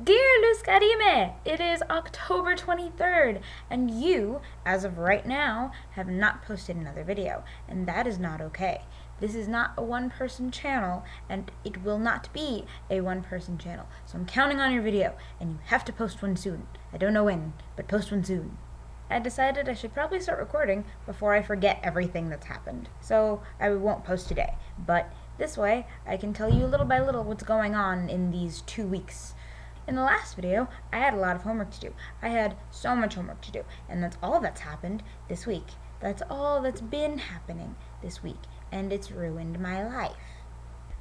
Dear Luz Karime, it is October 23rd, and you, as of right now, have not posted another video, and that is not okay. This is not a one-person channel, and it will not be a one-person channel. So I'm counting on your video, and you have to post one soon. I don't know when, but post one soon. I decided I should probably start recording before I forget everything that's happened. So I won't post today, but this way I can tell you little by little what's going on in these 2 weeks. In the last video, I had a lot of homework to do. I had so much homework to do, and that's all that's happened this week. That's all that's been happening this week, and it's ruined my life.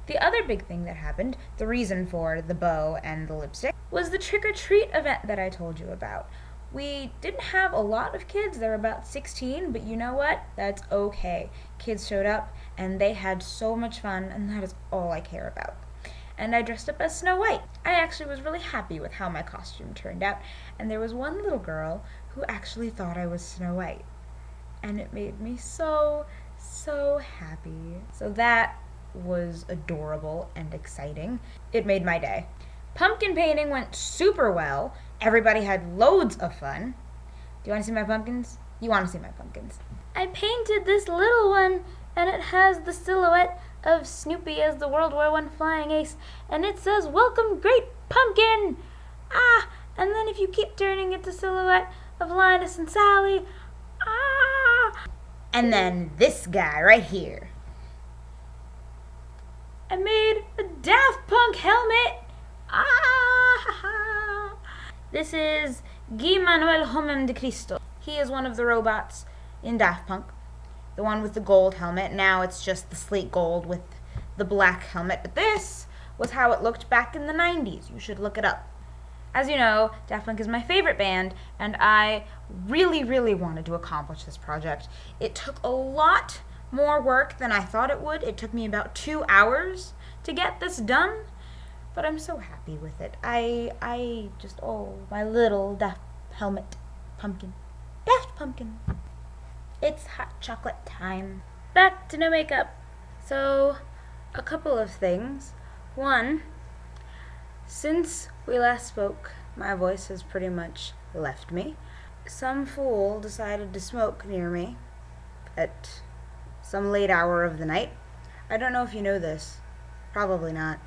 The other big thing that happened, the reason for the bow and the lipstick, was the trick-or-treat event that I told you about. We didn't have a lot of kids, there were about 16, but you know what? That's okay. Kids showed up, and they had so much fun, and that is all I care about. And I dressed up as Snow White. I actually was really happy with how my costume turned out, and there was one little girl who actually thought I was Snow White. And it made me so happy. So that was adorable and exciting. It made my day. Pumpkin painting went super well. Everybody had loads of fun. Do you want to see my pumpkins? You want to see my pumpkins. I painted this little one, and it has the silhouette of Snoopy as the World War I flying ace, and it says, "Welcome, Great Pumpkin!" Ah, and then if you keep turning, it's a silhouette of Linus and Sally. Ah! And then this guy right here. I made a Daft Punk helmet. Ah! This is Guy Manuel Homem de Cristo. He is one of the robots in Daft Punk. The one with the gold helmet. Now it's just the slate gold with the black helmet. But this was how it looked back in the 90s. You should look it up. As you know, Daft Punk is my favorite band, and I really wanted to accomplish this project. It took a lot more work than I thought it would. It took me about 2 hours to get this done, but I'm so happy with it. I just, oh, my little Daft helmet pumpkin. Daft Pumpkin. It's hot chocolate time. Back to no makeup. So, a couple of things. One, since we last spoke, my voice has pretty much left me. Some fool decided to smoke near me at some late hour of the night. I don't know if you know this. Probably not.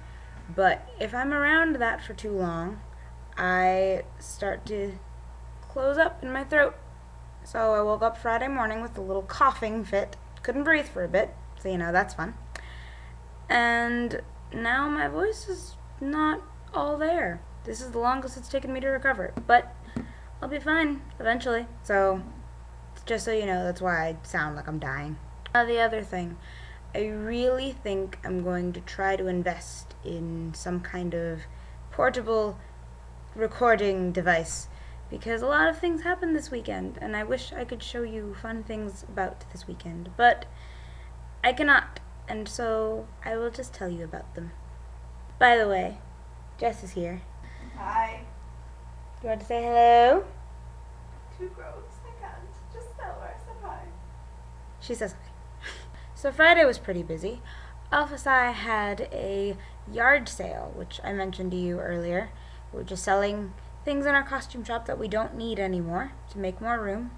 But if I'm around that for too long, I start to close up in my throat. So I woke up Friday morning with a little coughing fit. Couldn't breathe for a bit, so you know, that's fun. And now my voice is not all there. This is the longest it's taken me to recover, but I'll be fine eventually. So, just so you know, that's why I sound like I'm dying. The other thing, I really think I'm going to try to invest in some kind of portable recording device, because a lot of things happened this weekend, and I wish I could show you fun things about this weekend, but I cannot, and so I will just tell you about them. By the way, Jess is here. Hi. Do you want to say hello? Too gross. I can't. Just tell her I said hi. She says hi. So Friday was pretty busy. Alpha Psi had a yard sale, which I mentioned to you earlier. We're just selling things in our costume shop that we don't need anymore to make more room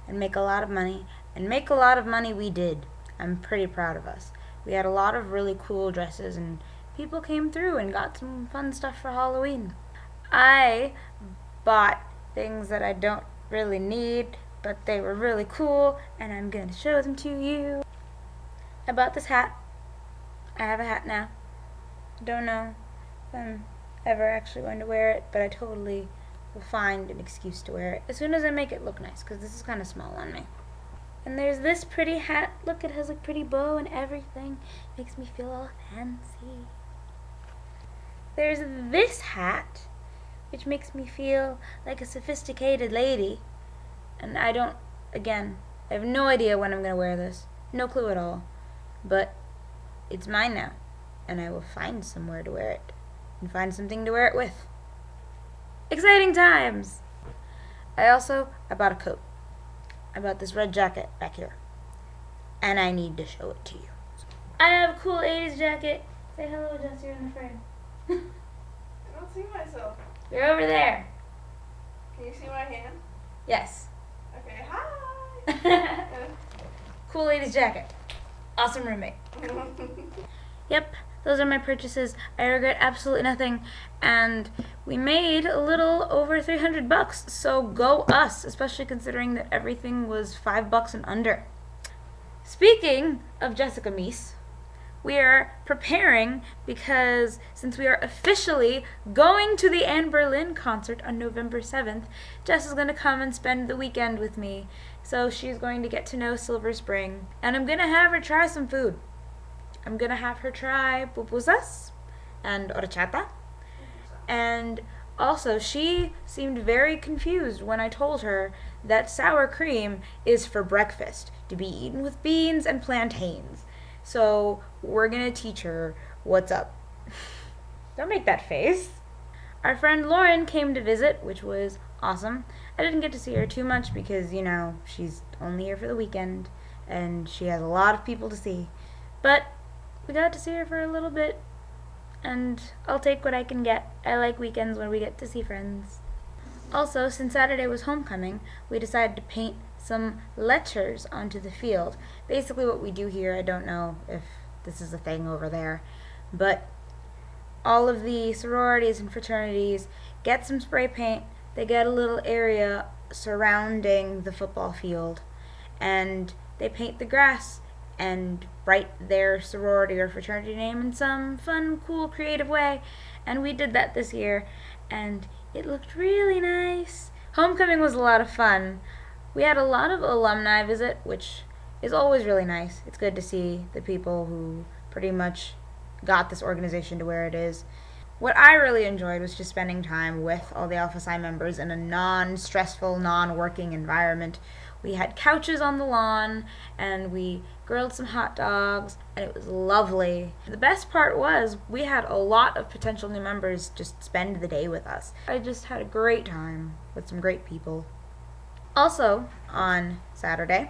and make a lot of money. And make a lot of money we did. I'm pretty proud of us. We had a lot of really cool dresses, and people came through and got some fun stuff for Halloween. I bought things that I don't really need, but they were really cool, and I'm going to show them to you. I bought this hat. I have a hat now. Don't know if I'm ever actually going to wear it, but I totally will find an excuse to wear it as soon as I make it look nice, because this is kind of small on me. And there's this pretty hat. Look, it has a pretty bow and everything. Makes me feel all fancy. There's this hat, which makes me feel like a sophisticated lady. And I have no idea when I'm going to wear this. No clue at all. But it's mine now, and I will find somewhere to wear it, and find something to wear it with. Exciting times! I bought a coat. I bought this red jacket back here, and I need to show it to you. I have a cool 80s jacket. Say hello, Jess, you're in the frame. I don't see myself. You're over there. Can you see my hand? Yes. Okay, hi. Cool lady's jacket. Awesome roommate. Yep, those are my purchases. I regret absolutely nothing. And we made a little over $300, so go us, especially considering that everything was $5 and under. Speaking of Jessica Meese, we are preparing because since we are officially going to the Anne Boleyn concert on November 7th, Jess is going to come and spend the weekend with me. So she's going to get to know Silver Spring. And I'm going to have her try some food. I'm going to have her try pupusas and horchata. And also, she seemed very confused when I told her that sour cream is for breakfast, to be eaten with beans and plantains. So we're going to teach her what's up. Don't make that face. Our friend Lauren came to visit, which was awesome. I didn't get to see her too much because, she's only here for the weekend and she has a lot of people to see. But we got to see her for a little bit, and I'll take what I can get. I like weekends when we get to see friends. Also, since Saturday was homecoming, we decided to paint some letters onto the field. Basically what we do here, I don't know if this is a thing over there, but all of the sororities and fraternities get some spray paint. They get a little area surrounding the football field, and they paint the grass and write their sorority or fraternity name in some fun, cool, creative way. And we did that this year, and it looked really nice. Homecoming was a lot of fun. We had a lot of alumni visit, which is always really nice. It's good to see the people who pretty much got this organization to where it is. What I really enjoyed was just spending time with all the Alpha Psi members in a non-stressful, non-working environment. We had couches on the lawn, and we grilled some hot dogs, and it was lovely. The best part was we had a lot of potential new members just spend the day with us. I just had a great time with some great people. Also, on Saturday,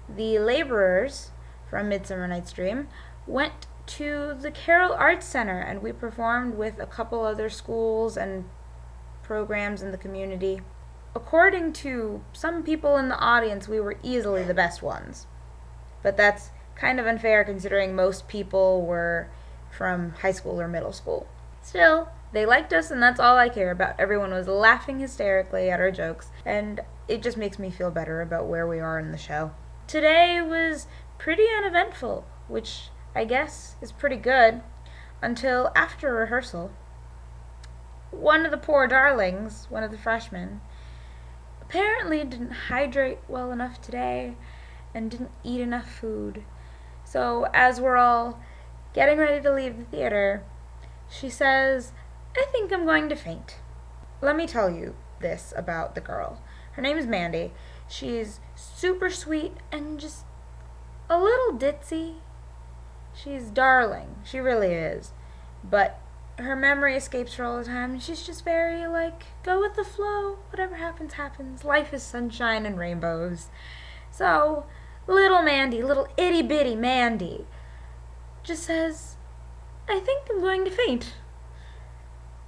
the laborers from Midsummer Night's Dream went to the Carroll Arts Center, and we performed with a couple other schools and programs in the community. According to some people in the audience, we were easily the best ones. But that's kind of unfair considering most people were from high school or middle school. Still, they liked us, and that's all I care about. Everyone was laughing hysterically at our jokes, and it just makes me feel better about where we are in the show. Today was pretty uneventful, which I guess is pretty good, until after rehearsal. One of the poor darlings, one of the freshmen, apparently didn't hydrate well enough today and didn't eat enough food. So as we're all getting ready to leave the theater, she says, "I think I'm going to faint." Let me tell you this about the girl. Her name is Mandy. She's super sweet and just a little ditzy. She's darling. She really is. But her memory escapes her all the time, and she's just very, go with the flow. Whatever happens, happens. Life is sunshine and rainbows. So, little Mandy, little itty-bitty Mandy, just says, "I think I'm going to faint."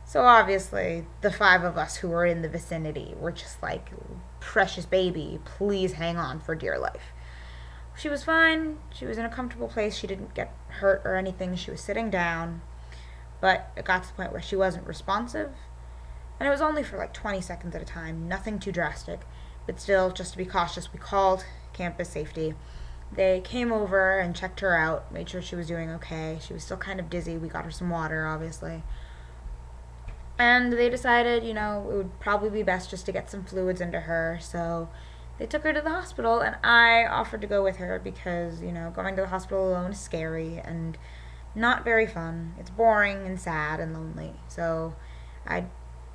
So obviously, the 5 of us who were in the vicinity were just like, "Precious baby, please hang on for dear life." She was fine. She was in a comfortable place. She didn't get hurt or anything. She was sitting down. But it got to the point where she wasn't responsive. And it was only for 20 seconds at a time. Nothing too drastic. But still, just to be cautious, we called campus safety. They came over and checked her out, made sure she was doing okay. She was still kind of dizzy. We got her some water, obviously. And they decided, it would probably be best just to get some fluids into her. So they took her to the hospital, and I offered to go with her because, going to the hospital alone is scary and not very fun. It's boring and sad and lonely. So I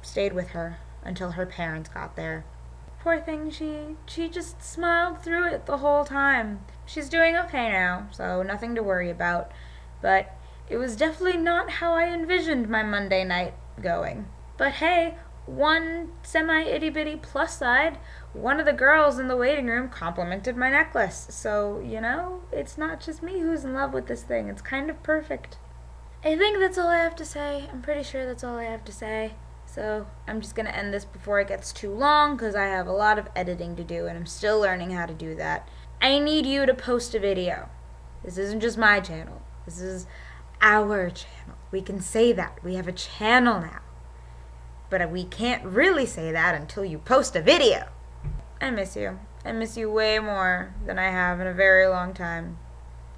stayed with her until her parents got there. Poor thing, she just smiled through it the whole time. She's doing okay now, so nothing to worry about. But it was definitely not how I envisioned my Monday night going. But hey, one semi-itty-bitty plus side, one of the girls in the waiting room complimented my necklace. So, it's not just me who's in love with this thing. It's kind of perfect. I think that's all I have to say. I'm pretty sure that's all I have to say. So I'm just going to end this before it gets too long because I have a lot of editing to do and I'm still learning how to do that. I need you to post a video. This isn't just my channel. This is our channel. We can say that. We have a channel now. But we can't really say that until you post a video. I miss you. I miss you way more than I have in a very long time.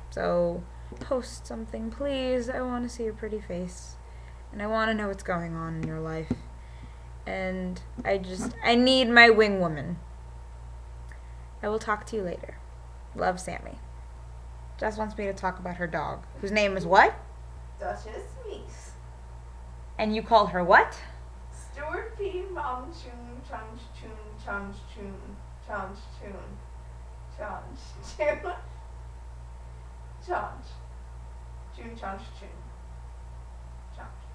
So post something, please. I want to see your pretty face. And I want to know what's going on in your life. And I need my wing woman. I will talk to you later. Love, Sammy. Jess wants me to talk about her dog, whose name is what? Duchess Meese. And you call her what? Stuart P. Mom Chun Chunch Chun Chunch Chun Chunch Chun Chunch Chun Chunch Chun Chunch Chun Chunch.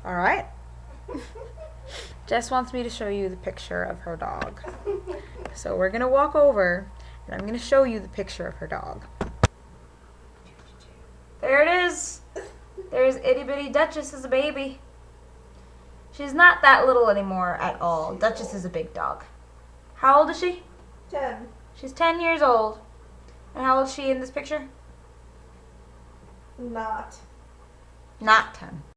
All right. Jess wants me to show you the picture of her dog. So we're going to walk over, and I'm going to show you the picture of her dog. There it is. There's itty bitty Duchess as a baby. She's not that little anymore at all. Duchess is a big dog. How old is she? 10. She's 10 years old. And how old is she in this picture? Not. Not 10.